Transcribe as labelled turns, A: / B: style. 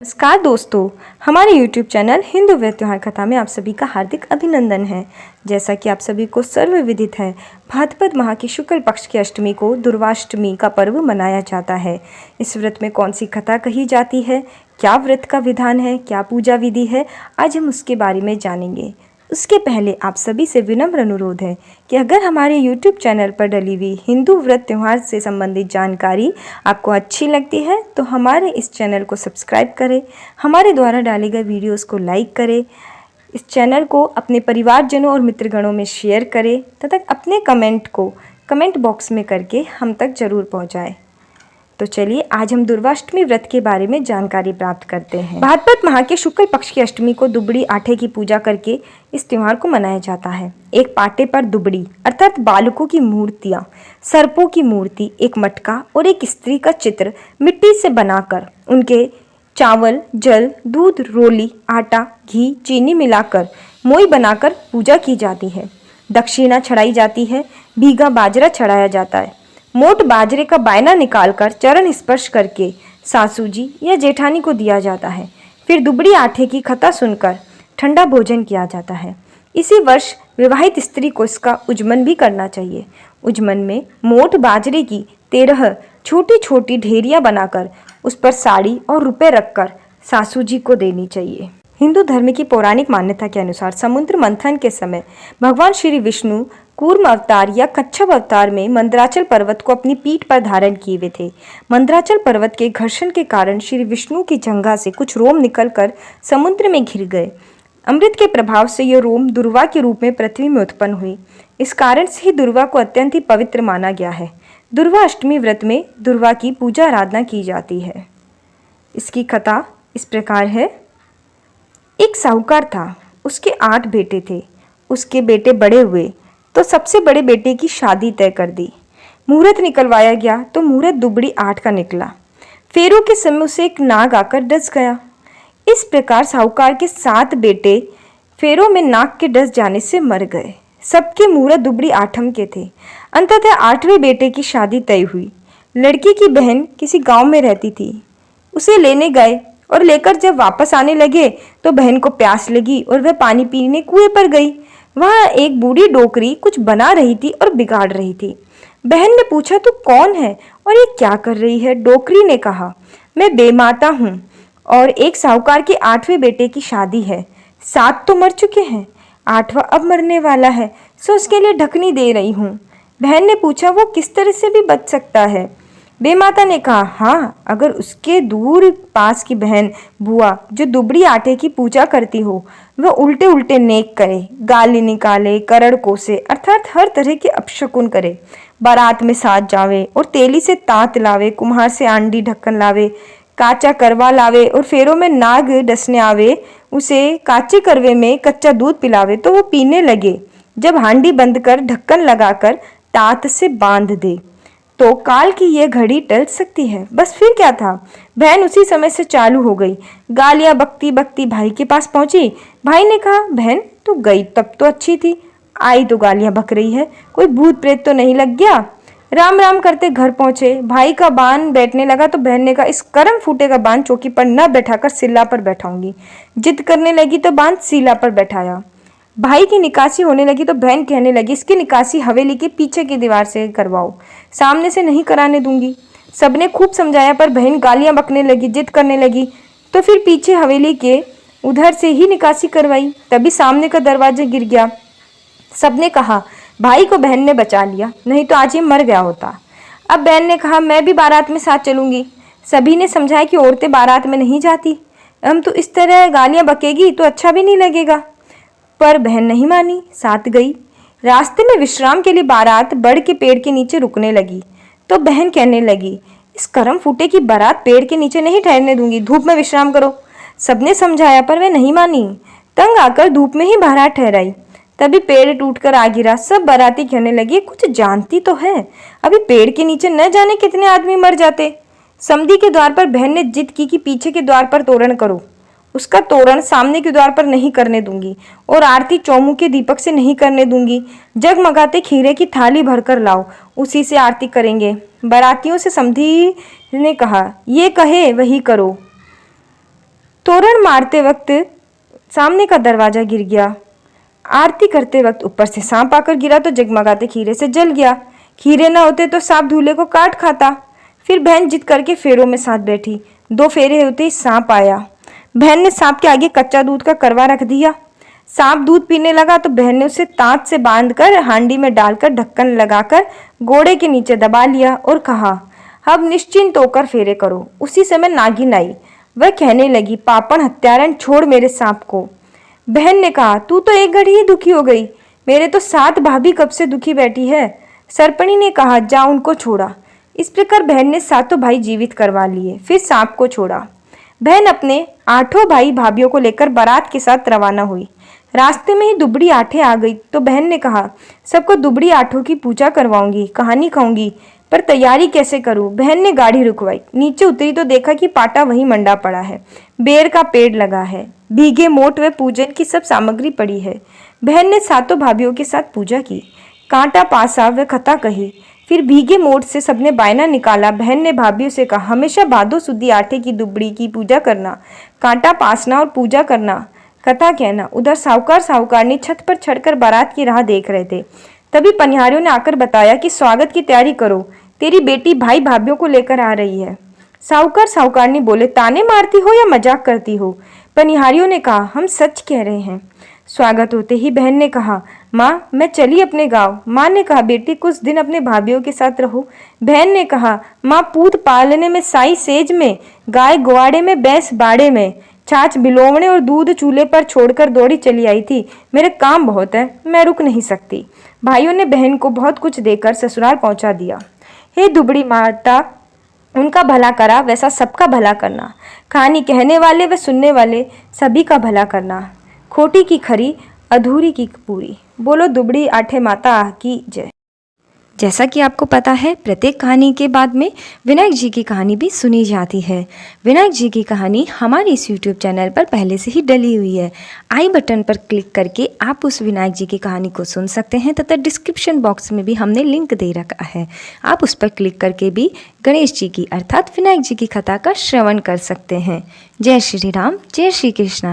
A: नमस्कार दोस्तों, हमारे YouTube चैनल हिंदू व्रत त्योहार कथा में आप सभी का हार्दिक अभिनंदन है। जैसा कि आप सभी को सर्वविदित है, भाद्रपद माह की शुक्ल पक्ष की अष्टमी को दुर्वाष्टमी का पर्व मनाया जाता है। इस व्रत में कौन सी कथा कही जाती है, क्या व्रत का विधान है, क्या पूजा विधि है, आज हम उसके बारे में जानेंगे। उसके पहले आप सभी से विनम्र अनुरोध है कि अगर हमारे YouTube चैनल पर डली हुई हिंदू व्रत त्योहार से संबंधित जानकारी आपको अच्छी लगती है तो हमारे इस चैनल को सब्सक्राइब करें, हमारे द्वारा डाले गए वीडियोस को लाइक करें, इस चैनल को अपने परिवारजनों और मित्रगणों में शेयर करें तथा अपने कमेंट को कमेंट बॉक्स में करके हम तक जरूर पहुँचाएँ। तो चलिए आज हम दुर्वाष्टमी व्रत के बारे में जानकारी प्राप्त करते हैं। भाद्रपद माह के शुक्ल पक्ष की अष्टमी को दुबड़ी आठे की पूजा करके इस त्योहार को मनाया जाता है। एक पाटे पर दुबड़ी अर्थात बालकों की मूर्तियां, सर्पों की मूर्ति, एक मटका और एक स्त्री का चित्र मिट्टी से बनाकर उनके चावल, जल, दूध, रोली, आटा, घी, चीनी मिलाकर मोई बनाकर पूजा की जाती है। दक्षिणा चढ़ाई जाती है, भीगा बाजरा चढ़ाया जाता है। मोट बाजरे का बायना निकालकर चरण स्पर्श करके सासू जी या जेठानी को दिया जाता है। फिर दुबड़ी आटे की कथा सुनकर ठंडा भोजन किया जाता है। इसी वर्ष विवाहित स्त्री को इसका उजमन भी करना चाहिए। उजमन में मोट बाजरे की 13 छोटी छोटी ढेरियां बनाकर उस पर साड़ी और रुपए रखकर सासू जी को देनी चाहिए। हिंदू धर्म की पौराणिक मान्यता के अनुसार समुद्र मंथन के समय भगवान श्री विष्णु कूर्म अवतार या कच्छप अवतार में मंदराचल पर्वत को अपनी पीठ पर धारण किए हुए थे। मंदराचल पर्वत के घर्षण के कारण श्री विष्णु की जंघा से कुछ रोम निकलकर समुद्र में घिर गए। अमृत के प्रभाव से ये रोम दुर्वा के रूप में पृथ्वी में उत्पन्न हुई। इस कारण से ही दुर्वा को अत्यंत ही पवित्र माना गया है। दुर्वा अष्टमी व्रत में दुर्वा की पूजा आराधना की जाती है। इसकी कथा इस प्रकार है। एक साहूकार था, उसके 8 बेटे थे। उसके बेटे बड़े हुए तो सबसे बड़े बेटे की शादी तय कर दी। मुहूर्त निकलवाया गया तो मुहूर्त दुबड़ी 8 का निकला। फेरों के समय उसे एक नाग आकर डस गया। इस प्रकार साहूकार के 7 बेटे फेरों में नाग के डस जाने से मर गए। सबके मुहूर्त दुबड़ी 8 के थे। अंततः 8वें बेटे की शादी तय हुई। लड़की की बहन किसी गांव में रहती थी। उसे लेने गए और लेकर जब वापस आने लगे तो बहन को प्यास लगी और वह पानी पीने कुएं पर गई। वहां एक बूढ़ी डोकरी कुछ बना रही थी और बिगाड़ रही थी। बहन ने पूछा, तू कौन है और ये क्या कर रही है? डोकरी ने कहा, मैं बेमाता हूँ और एक साहूकार के 8वें बेटे की शादी है। 7 तो मर चुके हैं, 8वां अब मरने वाला है, सो उसके लिए ढकनी दे रही हूँ। बहन ने पूछा, वो किस तरह से भी बच सकता है? बेमाता ने कहा, हाँ, अगर उसके दूर पास की बहन बुआ जो दुबड़ी आटे की पूजा करती हो वह उल्टे उल्टे नेक करे, गाली निकाले, करड़ कोसे अर्थात हर तरह के अपशकुन करे, बारात में साथ जावे और तेली से तात लावे, कुम्हार से आंडी ढक्कन लावे, काचा करवा लावे और फेरों में नाग डसने आवे, उसे काचे करवे में कच्चा दूध पिलावे तो वो पीने लगे। जब हांडी बंद कर ढक्कन लगाकर तात से बांध दे तो काल की यह घड़ी टल सकती है। बस फिर क्या था, बहन उसी समय से चालू हो गई। गालियां बकती बकती भाई के पास पहुंची। भाई ने कहा, बहन तू गई तब तो अच्छी थी, आई तो गालियां बक रही है, कोई भूत प्रेत तो नहीं लग गया? राम राम करते घर पहुंचे। भाई का बाण बैठने लगा तो बहन ने कहा, इस कर्म फूटे का बाण चौकी पर न बैठाकर सिल्ला पर बैठाऊंगी। जिद करने लगी तो बाण सीला पर बैठाया। भाई की निकासी होने लगी तो बहन कहने लगी, इसकी निकासी हवेली के पीछे की दीवार से करवाओ, सामने से नहीं कराने दूंगी। सबने खूब समझाया पर बहन गालियां बकने लगी, जिद करने लगी, तो फिर पीछे हवेली के उधर से ही निकासी करवाई। तभी सामने का दरवाजा गिर गया। सबने कहा, भाई को बहन ने बचा लिया, नहीं तो आज ये मर गया होता। अब बहन ने कहा, मैं भी बारात में साथ चलूंगी। सभी ने समझाया कि औरतें बारात में नहीं जाती, हम तो इस तरह गालियां बकेगी तो अच्छा भी नहीं लगेगा। पर बहन नहीं मानी, साथ गई। रास्ते में विश्राम के लिए बारात बड़ के पेड़ के नीचे रुकने लगी तो बहन कहने लगी, इस कर्म फूटे की बारात पेड़ के नीचे नहीं ठहरने दूंगी, धूप में विश्राम करो। सबने समझाया पर वह नहीं मानी। तंग आकर धूप में ही बारात ठहराई। तभी पेड़ टूटकर आ गिरा। सब बाराती कहने लगी, कुछ जानती तो है, अभी पेड़ के नीचे न जाने कितने आदमी मर जाते। समधी के द्वार पर बहन ने जिद की कि पीछे के द्वार पर तोरण करो। उसका तोरण सामने के द्वार पर नहीं करने दूंगी और आरती चौमुखे दीपक से नहीं करने दूंगी। जगमगाते खीरे की थाली भरकर लाओ, उसी से आरती करेंगे। बारातियों से समधी ने कहा, ये कहे वही करो। तोरण मारते वक्त सामने का दरवाजा गिर गया। आरती करते वक्त ऊपर से सांप आकर गिरा तो जगमगाते खीरे से जल गया। खीरे ना होते तो सांप दूल्हे को काट खाता। फिर बहन जिद करके फेरों में साथ बैठी। 2 फेरे होते ही सांप आया। बहन ने सांप के आगे कच्चा दूध का करवा रख दिया। सांप दूध पीने लगा तो बहन ने उसे तांत से बांधकर हांडी में डालकर ढक्कन लगाकर घोड़े के नीचे दबा लिया और कहा, अब निश्चिंत होकर फेरे करो। उसी समय नागिन आई। वह कहने लगी, पापण हत्यारन, छोड़ मेरे सांप को। बहन ने कहा, तू तो एक घड़ी ही दुखी हो गई, मेरे तो 7 भाभी कब से दुखी बैठी है। सरपणी ने कहा, जा उनको छोड़ा। इस प्रकार बहन ने 7 भाई जीवित करवा लिए, फिर सांप को छोड़ा। बहन अपने 8 भाई भाभीियों को लेकर बारात के साथ रवाना हुई। रास्ते में ही दुबड़ी आठे आ गई तो बहन ने कहा, सबको दुबड़ी आठों की पूजा करवाऊंगी, कहानी कहूंगी, पर तैयारी कैसे करूं। बहन ने गाड़ी रुकवाई। नीचे उतरी तो देखा कि पाटा वहीं मंडा पड़ा है, बेर का पेड़ लगा है, भीगे मोट व पूजन की सब सामग्री पड़ी है। बहन ने 7 भाभीियों के साथ पूजा की, कांटा पासा व कथा कही। फिर भीगे मोट से सबने बायना निकाला। बहन ने भाभीियों से कहा, हमेशा भादो सुदी आटे की दुबड़ी की पूजा करना, कांटा पासना और पूजा करना, कथा कहना। उधर साहूकार साहूकारनी छत पर चढ़कर बारात की राह देख रहे थे। तभी पनिहारियों ने आकर बताया कि स्वागत की तैयारी करो, तेरी बेटी भाई भाभीियों को लेकर आ रही है। साहूकार साहूकारनी बोले, ताने मारती हो या मजाक करती हो। पनिहारियों ने कहा, हम सच कह रहे हैं। स्वागत होते ही बहन ने कहा, माँ मैं चली अपने गांव। माँ ने कहा, बेटी कुछ दिन अपने भाभीियों के साथ रहो। बहन ने कहा, माँ पूत पालने में, साई सेज में, गाय गुआड़े में, भैंस बाड़े में, छाछ बिलोवने और दूध चूल्हे पर छोड़कर दौड़ी चली आई थी। मेरे काम बहुत है, मैं रुक नहीं सकती। भाइयों ने बहन को बहुत कुछ देकर ससुराल पहुंचा दिया। हे दुबड़ी माता, उनका भला करा वैसा सबका भला करना। कहानी कहने वाले व सुनने वाले सभी का भला करना। खोटी की खरी, अधूरी की पूरी। बोलो दुबड़ी आठे माता की जय। जैसा कि आपको पता है, प्रत्येक कहानी के बाद में विनायक जी की कहानी भी सुनी जाती है। विनायक जी की कहानी हमारे इस YouTube चैनल पर पहले से ही डली हुई है। आई बटन पर क्लिक करके आप उस विनायक जी की कहानी को सुन सकते हैं तथा डिस्क्रिप्शन बॉक्स में भी हमने लिंक दे रखा है, आप उस पर क्लिक करके भी गणेश जी की अर्थात विनायक जी की कथा का श्रवण कर सकते हैं। जय श्री राम, जय श्री कृष्ण।